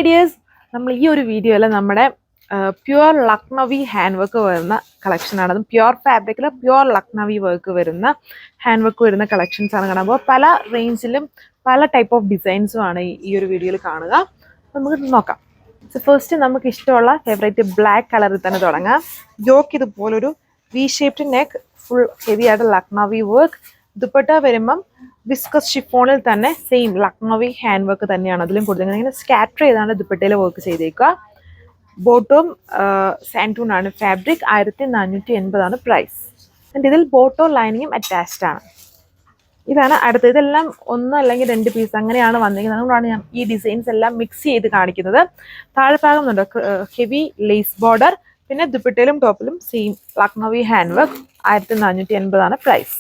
Hi dears, നമ്മൾ ഈ ഒരു വീഡിയോയിൽ നമ്മുടെ പ്യുവർ ലക്നവി ഹാൻഡ് വർക്ക് വരുന്ന കളക്ഷനാണ്. അതും പ്യുവർ ഫാബ്രിക്കിൽ പ്യുവർ ലക്നവി വർക്ക് വരുന്ന ഹാൻഡ് വർക്ക് വരുന്ന കളക്ഷൻസ് ആണ് കാണുമ്പോൾ പല റേഞ്ചിലും പല ടൈപ്പ് ഓഫ് ഡിസൈൻസും ആണ് ഈ ഒരു വീഡിയോയിൽ കാണുക. നമുക്ക് നോക്കാം. സോ ഫസ്റ്റ് നമുക്ക് ഇഷ്ടമുള്ള ഫേവറേറ്റ് ബ്ലാക്ക് കളറിൽ തന്നെ തുടങ്ങാം. യോക്ക് ഇതുപോലൊരു V shaped neck, full heavy ആയിട്ട് ലക്നവി വർക്ക്. ദുപ്പട്ട വരുമ്പം വിസ്കസ് ഷിഫോണിൽ തന്നെ സെയിം ലക്നവി ഹാൻഡ് വർക്ക് തന്നെയാണ് അതിലും കൊടുത്തത്. ഇങ്ങനെ സ്കാറ്റർ ചെയ്താണ് ദുപ്പട്ടയിൽ വർക്ക് ചെയ്തേക്കുക. ബോട്ടം സാൻറ്റൂൺ ആണ് ഫാബ്രിക്. 1480 പ്രൈസ്. ആൻഡ് ഇതിൽ ബോട്ടോ ലൈനിങ്ങും അറ്റാച്ച്ഡ് ആണ്. ഇതാണ് അടുത്തത്. ഇതെല്ലാം ഒന്ന് അല്ലെങ്കിൽ 2 പീസ് അങ്ങനെയാണ് വന്നിരിക്കുന്നത്. അതുകൊണ്ടാണ് ഞാൻ ഈ ഡിസൈൻസ് എല്ലാം മിക്സ് ചെയ്ത് കാണിക്കുന്നത്. താഴെഭാഗം ഉണ്ട് ഹെവി ലേസ് ബോർഡർ. പിന്നെ ദുപ്പട്ടയിലും ടോപ്പിലും same Lucknowi hand work. 1480 price.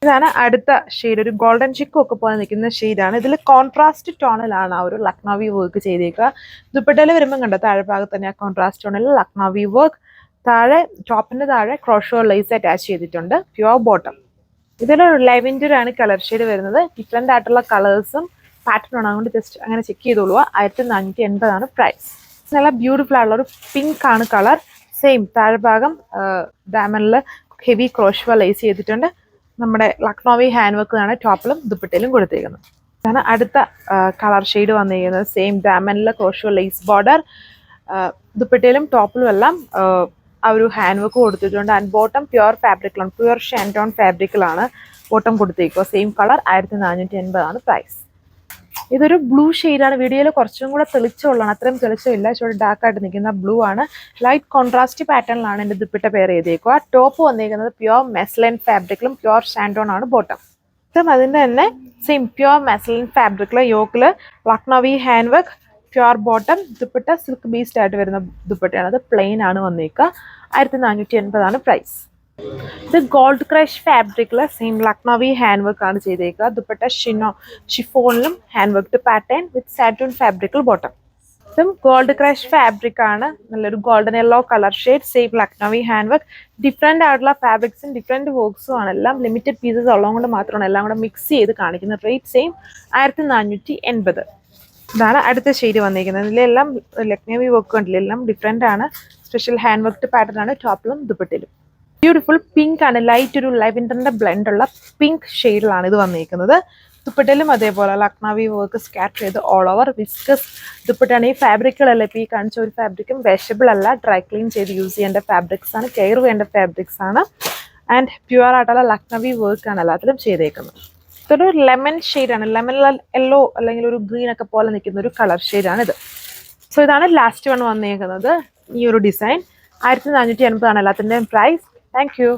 ഇതാണ് അടുത്ത ഷെയ്ഡ്. ഒരു ഗോൾഡൻ ചിക്കും ഒക്കെ പോലെ നിൽക്കുന്ന ഷെയ്ഡാണ്. ഇതിൽ കോൺട്രാസ്റ്റ് ടോണിലാണ് ആ ഒരു ലക്നവി വർക്ക് ചെയ്തേക്കുക. ദുപ്പട്ടയിൽ വരുമ്പോൾ കണ്ടോ താഴെഭാഗത്ത് തന്നെ ആ കോൺട്രാസ്റ്റ് ടോണിൽ ലക്നവി വർക്ക്. താഴെ ടോപ്പിന്റെ താഴെ ക്രോഷോ ലേസ് അറ്റാച്ച് ചെയ്തിട്ടുണ്ട്. Pure bottom. ഇതിലൊരു ലെവൻഡർ ആണ് കളർ ഷെയ്ഡ് വരുന്നത്. ഡിഫറെൻ്റ് ആയിട്ടുള്ള കളേഴ്സും പാറ്റേണും അതുകൊണ്ട് ജസ്റ്റ് അങ്ങനെ ചെക്ക് ചെയ്തോളുക. 1480 പ്രൈസ്. നല്ല ബ്യൂട്ടിഫുൾ ആയിട്ടുള്ള ഒരു പിങ്ക് ആണ് കളർ. സെയിം താഴെഭാഗം ഡയമണ്ടിൽ ഹെവി ക്രോഷോ ലേസ് ചെയ്തിട്ടുണ്ട്. നമ്മുടെ ലക്നവി ഹാൻഡ് വർക്ക് ആണ് ടോപ്പിലും ദുപ്പട്ടയിലും കൊടുത്തേക്കുന്നത്. ഇതാണ് അടുത്ത കളർ ഷെയ്ഡ് വന്നിരിക്കുന്നത്. സെയിം ഡയമണ്ടിൽ ക്രോഷോ ലേസ് ബോർഡർ. ദുപ്പട്ടയിലും ടോപ്പിലും എല്ലാം ആ ഒരു ഹാൻഡ് വർക്ക് കൊടുത്തിട്ടുണ്ട്. ആൻഡ് ബോട്ടം പ്യുവർ ഫാബ്രിക്കിലാണ്, പ്യുവർ ഷാൻറ്റോൺ ഫാബ്രിക്കിലാണ് ബോട്ടം കൊടുത്തേക്കുക. Same colour. 1480 പ്രൈസ്. ഇതൊരു ബ്ലൂ ഷെയ്ഡാണ്. വീഡിയോയിൽ കുറച്ചും കൂടെ തെളിച്ചമുള്ളതാണ്. അത്രയും തെളിച്ചമില്ല, ചൂട് ഡാർക്ക് ആയിട്ട് നിൽക്കുന്ന ബ്ലൂ ആണ്. ലൈറ്റ് കോൺട്രാസ്റ്റ് പാറ്റേണിലാണ് എൻ്റെ ദുപ്പട്ട പെയർ ചെയ്തേക്കുക. ടോപ്പ് വന്നിരിക്കുന്നത് പ്യുവർ മെസ്ലൈൻ ഫാബ്രിക്കിലും പ്യുവർ ഷാൻറ്റോൺ ആണ് ബോട്ടം. അതിൻ്റെ തന്നെ സെയിം പ്യുവർ മെസ്ലൈൻ ഫാബ്രിക്കിൽ യോക്കിൽ Lucknowi hand work, pure bottom. Dupatta silk based ആയിട്ട് വരുന്ന ദുപ്പട്ടയാണ്. അത് പ്ലെയിൻ ആണ് വന്നേക്കുക. 1480 പ്രൈസ്. ഇത് ഗോൾഡ് ക്രഷ് ഫാബ്രിക്കിൽ സെയിം ലക്നവി ഹാൻഡ് വർക്ക് ആണ് ചെയ്തേക്കുക. ദുപ്പട്ട ഷിഫോണിലും hand work pattern with satoon ഫാബ്രിക്കിൽ ബോട്ടം. ഇതും ഗോൾഡ് ക്രഷ് ഫാബ്രിക് ആണ്. നല്ലൊരു golden yellow colour shade. Same Lucknowi hand work. Different ആയിട്ടുള്ള ഫാബ്രിക്സും ഡിഫറെൻറ്റ് വർക്ക്സും ആണ്. എല്ലാം ലിമിറ്റഡ് പീസസ് ഉള്ളതുകൊണ്ട് മാത്രമാണ് എല്ലാം കൂടെ മിക്സ് ചെയ്ത് കാണിക്കുന്നത്. Rate same 1480. ഇതാണ് അടുത്ത ഷെയ്ഡ് വന്നിരിക്കുന്നത്. ഇതിലെല്ലാം ലക്നവി വർക്ക് കണ്ടില്ല, എല്ലാം ഡിഫറെൻ്റ് ആണ്. സ്പെഷ്യൽ ഹാൻഡ് വർക്ക് പാറ്റേൺ ആണ് ടോപ്പിലും ദുപ്പട്ടയിലും. ബ്യൂട്ടിഫുൾ പിങ്ക് ആണ്. ലൈറ്റ് ഒരു ലെവൻഡറിന്റെ ബ്ലെൻഡ് ഉള്ള പിങ്ക് ഷെയ്ഡിലാണ് ഇത് വന്നിരിക്കുന്നത്. ദുപ്പട്ടയിലും അതേപോലെ ലക്നവി വർക്ക് സ്കാറ്റർ ചെയ്ത് ഓൾ ഓവർ വിസ്കസ് ദുപ്പട്ടയാണ്. ഈ ഫാബ്രിക്കുകളല്ല ഇപ്പോൾ ഈ കാണിച്ച ഒരു ഫാബ്രിക്കും വാഷബിൾ അല്ല, ഡ്രൈ ക്ലീൻ ചെയ്ത് യൂസ് ചെയ്യേണ്ട ഫാബ്രിക്സ് ആണ്, കെയർ വേണ്ട ഫാബ്രിക്സ് ആണ്. ആൻഡ് പ്യുവർ ആയിട്ടുള്ള ലക്നവി വർക്ക് ആണ് എല്ലാത്തിലും ചെയ്തേക്കുന്നത്. ഇതൊരു ലെമൺ ഷെയ്ഡാണ്. ലെമൺ യെല്ലോ അല്ലെങ്കിൽ ഒരു ഗ്രീൻ ഒക്കെ പോലെ നിൽക്കുന്ന ഒരു കളർ ഷെയ്ഡാണിത്. സോ ഇതാണ് ലാസ്റ്റ് വൺ വന്നിരിക്കുന്നത്. ഈ ഒരു ഡിസൈൻ 1480 എല്ലാത്തിൻ്റെയും പ്രൈസ്. Thank you.